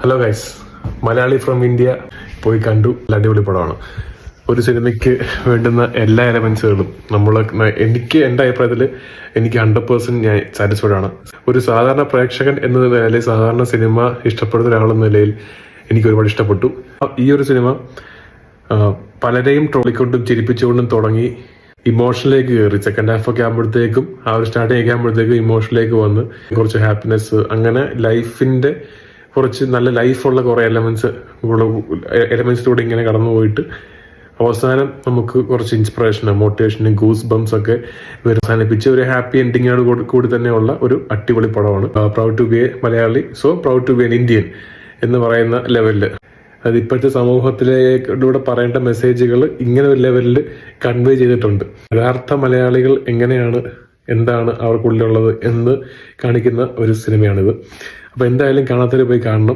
Hello guys, Malayali from India പോയി കണ്ടു. അടിപൊളി പടമാണ്. ഒരു സിനിമയ്ക്ക് വേണ്ടുന്ന എല്ലാ എലമെന്റ്സുകളും എനിക്ക് എൻ്റെ അഭിപ്രായത്തിൽ എനിക്ക് 100% ഞാൻ സാറ്റിസ്ഫൈഡ് ആണ്. ഒരു സാധാരണ പ്രേക്ഷകൻ എന്ന നിലയിൽ, സാധാരണ സിനിമ ഇഷ്ടപ്പെടുന്ന ഒരാളെന്ന നിലയിൽ എനിക്ക് ഒരുപാട് ഇഷ്ടപ്പെട്ടു. ഈ ഒരു സിനിമ പലരെയും ട്രോളിക്കൊണ്ടും ചിരിപ്പിച്ചുകൊണ്ടും തുടങ്ങി ഇമോഷനിലേക്ക് കയറി. സെക്കൻഡ് ഹാഫ് ഒക്കെ ആകുമ്പോഴത്തേക്കും, ആ ഒരു സ്റ്റാർട്ടിങ് ഒക്കെ ആകുമ്പോഴത്തേക്കും ഇമോഷനിലേക്ക് വന്ന് കുറച്ച് ഹാപ്പിനെസ്, അങ്ങനെ ലൈഫിന്റെ കുറച്ച് നല്ല ലൈഫുള്ള കുറെ എലമെന്റ്സിലൂടെ ഇങ്ങനെ കടന്നു പോയിട്ട് അവസാനം നമുക്ക് കുറച്ച് ഇൻസ്പിറേഷനും മോട്ടിവേഷനും ഗൂസ് ബംസ് ഒക്കെ അവസാനിപ്പിച്ച് ഒരു ഹാപ്പി എൻഡിങ്ങോട് കൂടി തന്നെയുള്ള ഒരു അടിപൊളി പടമാണ്. Proud to be a Malayali, so proud to be an Indian എന്ന് പറയുന്ന ലെവലില്, അത് ഇപ്പോഴത്തെ സമൂഹത്തിലൂടെ പറയേണ്ട മെസ്സേജുകൾ ഇങ്ങനെ ഒരു ലെവലിൽ കൺവേ ചെയ്തിട്ടുണ്ട്. യഥാർത്ഥ മലയാളികൾ എങ്ങനെയാണ്, എന്താണ് അവർക്കുള്ളിലുള്ളത് എന്ന് കാണിക്കുന്ന ഒരു സിനിമയാണിത്. അപ്പോൾ എന്തായാലും കാണാത്തവർ പോയി കാണണം.